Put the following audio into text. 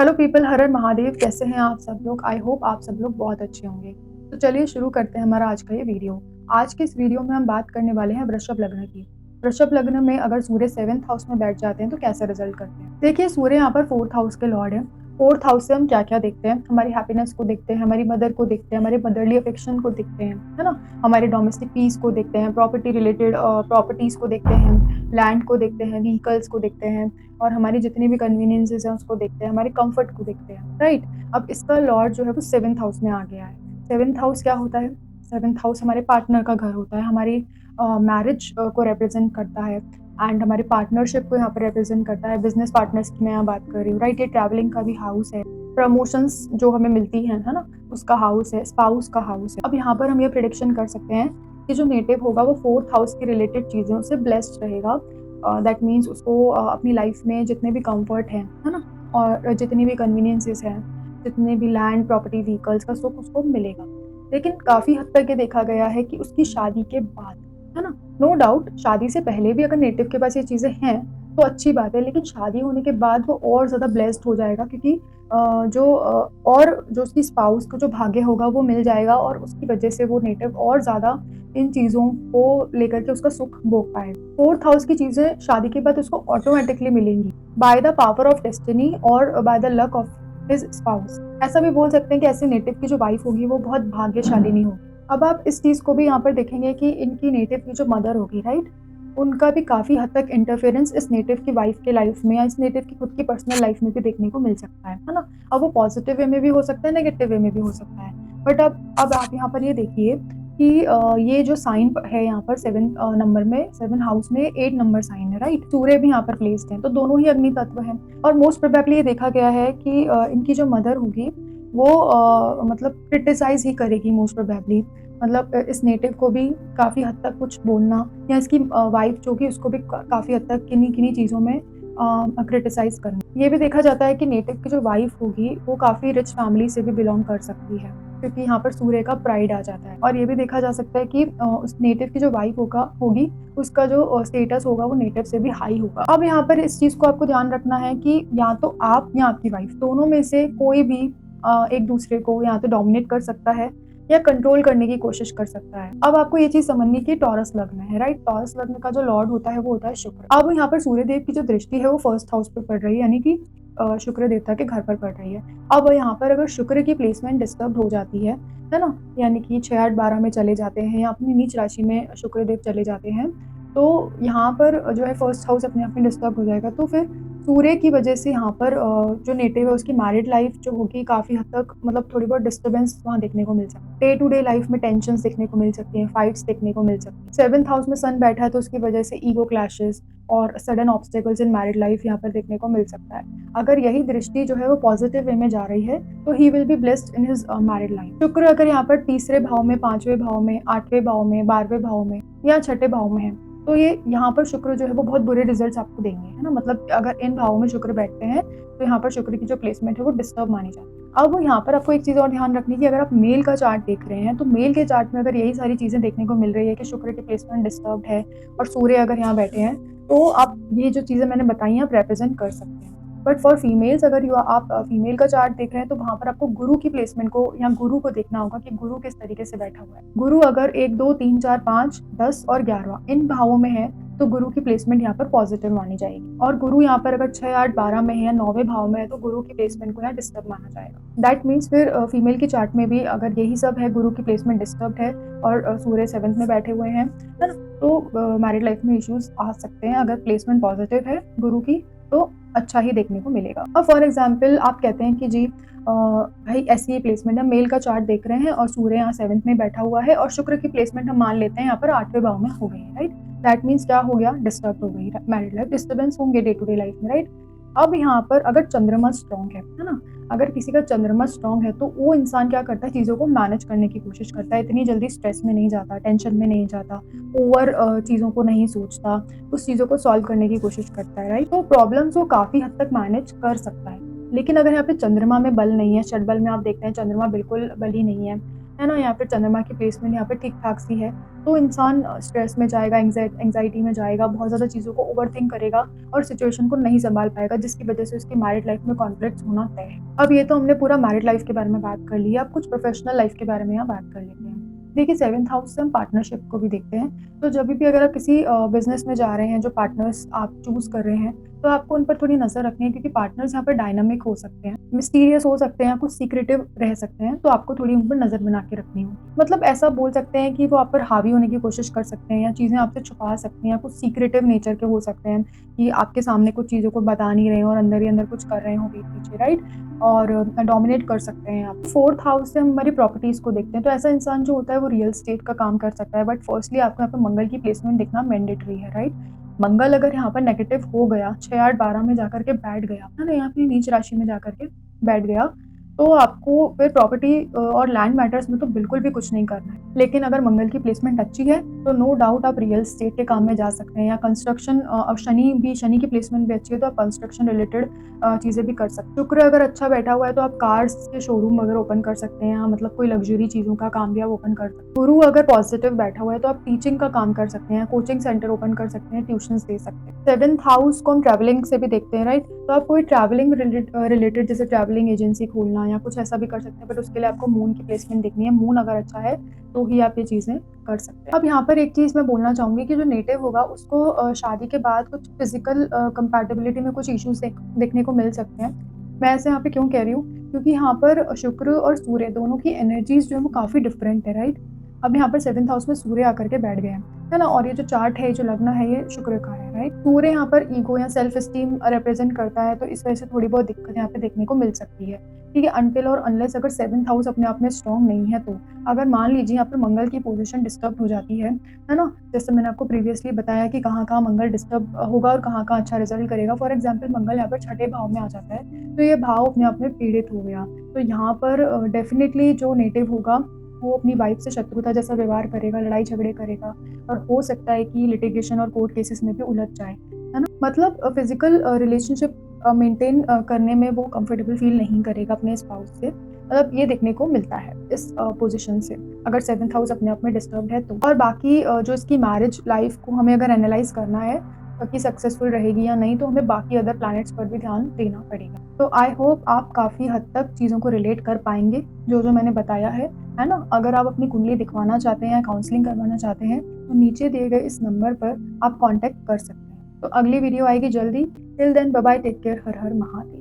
Hello people, हर हर महादेव। कैसे हैं आप सब लोग? आई होप आप सब लोग बहुत अच्छे होंगे। तो चलिए शुरू करते हैं हमारा आज का ये वीडियो। आज के इस वीडियो में हम बात करने वाले हैं वृषभ लग्न की। वृषभ लग्न में अगर सूर्य 7th हाउस में बैठ जाते हैं तो कैसे रिजल्ट करते हैं। देखिए, सूर्य यहाँ पर 4th हाउस के लॉर्ड है। 4th हाउस से हम क्या क्या देखते हैं? हमारी हैप्पीनेस को देखते हैं, हमारी मदर को देखते हैं, हमारे मदरली अफेक्शन को देखते हैं, है ना। हमारे डोमेस्टिक पीस को देखते हैं, प्रॉपर्टी रिलेटेड प्रॉपर्टीज को देखते हैं, लैंड को देखते हैं, व्हीकल्स को देखते हैं, और हमारी जितनी भी कन्वीनियंसेस हैं उसको देखते हैं, हमारे कंफर्ट को देखते हैं, राइट। अब इसका लॉर्ड जो है वो 7th हाउस में आ गया है। 7th हाउस क्या होता है? 7th हाउस हमारे पार्टनर का घर होता है, हमारी मैरिज को रिप्रेजेंट करता है, एंड हमारे पार्टनरशिप को यहाँ पर रिप्रेजेंट करता है। बिजनेस पार्टनर्स की मैं यहाँ बात कर रही हूँ, राइट। ये ट्रैवलिंग का भी हाउस है, प्रमोशंस जो हमें मिलती हैं, है ना, उसका हाउस है, स्पाउस का हाउस है। अब यहाँ पर हम ये प्रेडिक्शन कर सकते हैं कि जो नेटिव होगा वो 4th हाउस की रिलेटेड चीज़ों से ब्लेस्ड रहेगा। दैट मीन्स उसको अपनी लाइफ में जितने भी कंफर्ट हैं, है ना, और जितनी भी कन्वीनियंसेस हैं, जितने भी लैंड प्रॉपर्टी व्हीकल्स का सुख उसको मिलेगा। लेकिन काफ़ी हद तक ये देखा गया है कि उसकी शादी के बाद, है ना, नो डाउट शादी से पहले भी अगर नेटिव के पास ये चीज़ें हैं तो अच्छी बात है, लेकिन शादी होने के बाद वो और ज़्यादा ब्लेस्ड हो जाएगा, क्योंकि और जो उसकी स्पाउस का जो भाग्य होगा वो मिल जाएगा, और उसकी वजह से वो नेटिव और ज़्यादा इन चीज़ों को लेकर के उसका सुख भोग पाए। 4th हाउस की चीज़ें शादी के बाद उसको ऑटोमेटिकली मिलेंगी by the power of destiny और by the luck of his spouse. ऐसा भी बोल सकते हैं कि ऐसे नेटिव की जो वाइफ होगी वो बहुत भाग्यशालिनी होगी। अब आप इस चीज़ को भी यहाँ पर देखेंगे कि इनकी नेटिव की जो मदर होगी, राइट, उनका भी काफ़ी हद तक इंटरफेरेंस इस नेटिव की वाइफ के लाइफ में या इस नेटिव की खुद की पर्सनल लाइफ में भी देखने को मिल सकता है ना। अब वो पॉजिटिव वे में भी हो सकता है, नेगेटिव वे में भी हो सकता है। बट अब आप यहाँ पर ये देखिए कि ये जो साइन है यहाँ पर 7 नंबर में, 7 हाउस में 8 नंबर साइन है, राइट। सूर्य भी यहाँ पर प्लेस्ड है, तो दोनों ही अग्नि तत्व हैं। और मोस्ट प्रोबेबली ये देखा गया है कि इनकी जो मदर होगी वो मतलब क्रिटिसाइज ही करेगी मोस्ट प्रोबेबली। मतलब इस नेटिव को भी काफ़ी हद तक कुछ बोलना, या इसकी वाइफ जो कि उसको भी काफ़ी हद तक किन्हीं किन्हीं चीज़ों में क्रिटिसाइज करना। ये भी देखा जाता है कि नेटिव की जो वाइफ होगी वो काफ़ी रिच फैमिली से भी बिलोंग कर सकती है, क्योंकि यहाँ पर सूर्य का प्राइड आ जाता है। और ये भी देखा जा सकता है कि उस नेटिव की जो वाइफ होगी उसका जो स्टेटस होगा वो नेटिव से भी हाई होगा। अब यहाँ पर इस चीज़ को आपको ध्यान रखना है कि या तो आप या आपकी वाइफ, दोनों में से कोई भी एक दूसरे को या तो डोमिनेट कर सकता है या कंट्रोल करने की कोशिश कर सकता है। अब आपको ये चीज़ समझनी कि टॉरस लग्न है, राइट। टॉरस लग्न का जो लॉर्ड होता है वो होता है शुक्र। अब यहाँ पर सूर्य देव की जो दृष्टि है वो 1st हाउस पे पड़ रही है, यानी कि शुक्र देवता के घर पर पड़ रही है। अब यहाँ पर अगर शुक्र की प्लेसमेंट डिस्टर्ब हो जाती है ना, यानी कि 6, 8, 12 में चले जाते हैं या अपनी नीच राशि में शुक्र देव चले जाते हैं, तो यहाँ पर जो है 1st हाउस अपने आप में डिस्टर्ब हो जाएगा। तो फिर सूर्य की वजह से यहाँ पर जो नेटिव है उसकी मैरिड लाइफ जो होगी काफ़ी हद तक मतलब थोड़ी बहुत डिस्टर्बेंस वहाँ देखने को मिल सकती है। डे टू डे लाइफ में टेंशन्स देखने को मिल सकती हैं, फाइट्स देखने को मिल सकती हैं। 7th हाउस में सन बैठा है तो उसकी वजह से ईगो क्लैशेस और सडन ऑब्स्टेकल्स इन मैरिड लाइफ यहाँ पर देखने को मिल सकता है। अगर यही दृष्टि जो है वो पॉजिटिव वे में जा रही है तो he will be blessed in his married life. शुक्र अगर यहाँ पर 3रे भाव में, 5वें भाव में, 8वें भाव में, 12वें भाव में या 6ठे भाव में है, तो ये यहाँ पर शुक्र जो है वो बहुत बुरे रिजल्ट्स आपको देंगे, है ना। मतलब अगर इन भावों में शुक्र बैठते हैं तो यहाँ पर शुक्र की जो प्लेसमेंट है वो डिस्टर्ब मानी जाती है। अब यहाँ पर आपको एक चीज़ और ध्यान रखनी है कि अगर आप मेल का चार्ट देख रहे हैं तो मेल के चार्ट में अगर यही सारी चीज़ें देखने को मिल रही है कि शुक्र की प्लेसमेंट डिस्टर्ब है और सूर्य अगर यहाँ बैठे हैं, तो आप ये जो चीज़ें मैंने बताई हैं आप रिप्रेजेंट कर सकते हैं। बट फॉर फीमेल्स अगर आप फीमेल का चार्ट देख रहे हैं तो वहाँ पर आपको गुरु की प्लेसमेंट को या गुरु को देखना होगा कि गुरु किस तरीके से बैठा हुआ है। गुरु अगर 1, 2, 3, 4, 5, 10 और 11 इन भावों में है तो गुरु की प्लेसमेंट यहाँ पर पॉजिटिव मानी जाएगी। और गुरु यहाँ पर अगर 6, 8, 12 में है या 9वें भाव में है तो गुरु की प्लेसमेंट को यहाँ डिस्टर्ब माना जाएगा। दैट मीन्स फिर फीमेल की चार्ट में भी अगर यही सब है, गुरु की प्लेसमेंट डिस्टर्ब है और सूर्य 7th में बैठे हुए हैं, है ना, तो मैरिड लाइफ में इश्यूज आ सकते हैं। अगर प्लेसमेंट पॉजिटिव है गुरु की तो अच्छा ही देखने को मिलेगा। अब फॉर एग्जाम्पल आप कहते हैं कि जी भाई ऐसी प्लेसमेंट है, मेल का चार्ट देख रहे हैं और सूर्य यहाँ 7th में बैठा हुआ है और शुक्र की प्लेसमेंट हम मान लेते हैं यहाँ पर 8वें भाव में हो गई है, राइट। दैट मीन्स क्या हो गया, डिस्टर्ब हो गई मैरिड लाइफ, डिस्टर्बेंस होंगे डे टू डे लाइफ में, राइट। अब यहाँ पर अगर चंद्रमा स्ट्रॉन्ग है ना, अगर किसी का चंद्रमा स्ट्रॉन्ग है तो वो इंसान क्या करता है, चीज़ों को मैनेज करने की कोशिश करता है, इतनी जल्दी स्ट्रेस में नहीं जाता, टेंशन में नहीं जाता, ओवर चीज़ों को नहीं सोचता, उस चीज़ों को सॉल्व करने की कोशिश करता है, राइट। तो प्रॉब्लम्स वो काफ़ी हद तक मैनेज कर सकता है। लेकिन अगर यहाँ पे चंद्रमा में बल नहीं है, षड बल में आप देखते हैं चंद्रमा बिल्कुल बल ही नहीं है है ना? या फिर चंद्रमा की प्लेसमेंट यहाँ पे ठीक-ठाक सी है, तो इंसान स्ट्रेस में जाएगा, एंग्ज़ायटी में जाएगा, बहुत ज़्यादा चीज़ों को ओवरथिंक करेगा और सिचुएशन को नहीं सँभाल पाएगा, जिसकी वज़ह से उसकी मैरिड लाइफ़ में कॉन्फ्लिक्ट्स होना तय है। अब ये तो हमने पूरा मैरिड लाइफ़ के बारे में बात कर ली है, अब कुछ प्रोफ़ेशनल लाइफ़ के बारे में यहाँ बात कर लेते हैं। देखिए 7th हाउस से हम पार्टनरशिप को भी देखते हैं, तो जब भी अगर आप किसी बिज़नेस में जा रहे हैं, जो पार्टनर्स आप चूज़ कर रहे हैं, तो आपको उन पर थोड़ी नज़र रखनी है, क्योंकि पार्टनर्स यहाँ पर डायनामिक हो सकते हैं, मिस्टीरियस हो सकते हैं, कुछ सीक्रेटिव रह सकते हैं, तो आपको थोड़ी उन पर नज़र बना के रखनी होगी। मतलब ऐसा बोल सकते हैं कि वो आप पर हावी होने की कोशिश कर सकते हैं या चीज़ें आपसे छुपा सकते हैं, कुछ सीक्रेटिव नेचर के हो सकते हैं कि आपके सामने कुछ चीज़ों को बता नहीं रहे हैं और अंदर ही अंदर कुछ कर रहे हों पीठ-पीछे, राइट? और डोमिनेट कर सकते हैं आप। 4th हाउस से हम हमारी प्रॉपर्टीज़ को देखते हैं, तो ऐसा इंसान जो होता है वो रियल एस्टेट का काम कर सकता है, बट फर्स्टली आपको यहाँ पे मंगल की प्लेसमेंट देखना मैंडेटरी है, राइट? मंगल अगर यहाँ पर नेगेटिव हो गया, 6, 8, 12 में जाकर के बैठ गया, है ना? यहाँ अपनी नीच राशि में जाकर के बैठ गया, तो आपको फिर प्रॉपर्टी और लैंड मैटर्स में तो बिल्कुल भी कुछ नहीं करना है। लेकिन अगर मंगल की प्लेसमेंट अच्छी है, तो नो डाउट आप रियल एस्टेट के काम में जा सकते हैं, या कंस्ट्रक्शन, अब शनि की प्लेसमेंट भी अच्छी है, तो आप कंस्ट्रक्शन रिलेटेड चीज़ें भी कर सकते हैं। शुक्र अगर अच्छा बैठा हुआ है, तो आप कार्स के शोरूम वगैरह ओपन कर सकते हैं, मतलब कोई लग्ज़री चीज़ों का काम भी आप ओपन कर सकते हैं। गुरु अगर पॉजिटिव बैठा हुआ है, तो आप टीचिंग का काम कर सकते हैं, कोचिंग सेंटर ओपन कर सकते हैं, ट्यूशन्स दे सकते हैं। 7th हाउस को हम ट्रैवलिंग से भी देखते हैं, राइट? तो आप कोई ट्रैवलिंग रिलेटेड जैसे ट्रैवलिंग एजेंसी खोलना या कुछ ऐसा भी कर सकते हैं, बट उसके लिए आपको मून की प्लेसमेंट देखनी है। मून अगर अच्छा है, तो ही आप ये चीज़ें कर सकते हैं। अब यहाँ पर एक चीज़ मैं बोलना चाहूँगी कि जो नेटिव होगा उसको शादी के बाद कुछ फिज़िकल कंपैटिबिलिटी में कुछ इश्यूज़ देखने को मिल सकते हैं। मैं ऐसे यहाँ पे क्यों कह रही हूँ? क्योंकि यहाँ पर शुक्र और सूर्य दोनों की एनर्जीज़ जो है वो काफ़ी डिफरेंट है, राइट? अब यहाँ पर 7th हाउस में सूर्य आकर के बैठ गए हैं, है ना? और ये जो चार्ट है, जो लग्न है, ये शुक्र का है, राइट? सूर्य यहाँ पर ईगो या सेल्फ एस्टीम रिप्रेजेंट करता है, तो इस वजह से थोड़ी बहुत दिक्कत यहाँ पे देखने को मिल सकती है, ठीक है? अनटिल और अनलेस अगर 7th हाउस अपने आप में स्ट्रॉन्ग नहीं है तो। अगर मान लीजिए यहाँ पर मंगल की पोज़ीशन डिस्टर्ब हो जाती है ना? जैसे मैंने आपको प्रीवियसली बताया कि कहाँ-कहाँ मंगल डिस्टर्ब होगा और कहाँ-कहाँ अच्छा रिज़ल्ट करेगा। फॉर एग्ज़ाम्पल मंगल यहाँ पर छठे भाव में आ जाता है, तो ये भाव अपने आप में पीड़ित हो गया। तो यहाँ पर डेफ़िनिटली जो नेटिव होगा, वो अपनी वाइफ़ से शत्रुता जैसा व्यवहार करेगा, लड़ाई-झगड़े करेगा, और हो सकता है कि लिटिगेशन और कोर्ट केसेस में भी उलझ जाए, है ना? मतलब फ़िज़िकल रिलेशनशिप मेंटेन करने में वो कंफ़र्टेबल फ़ील नहीं करेगा अपने स्पाउस से। मतलब ये देखने को मिलता है इस पोज़ीशन से, अगर 7th हाउस अपने आप में डिस्टर्ब्ड है तो। और बाकी जो इसकी मैरिज लाइफ़ को हमें अगर एनालाइज़ करना है कि सक्सेसफुल रहेगी या नहीं, तो हमें बाकी अदर प्लैनेट्स पर भी ध्यान देना पड़ेगा। तो आई होप आप काफ़ी हद तक चीज़ों को रिलेट कर पाएँगे, जो-जो मैंने बताया है ना? अगर आप अपनी कुंडली दिखवाना चाहते हैं या काउंसलिंग करवाना चाहते हैं, तो नीचे दिए गए इस नंबर पर आप कॉन्टैक्ट कर सकते हैं। तो अगली वीडियो आएगी जल्दी। Till then bye bye, take care, Har Har Mahadev.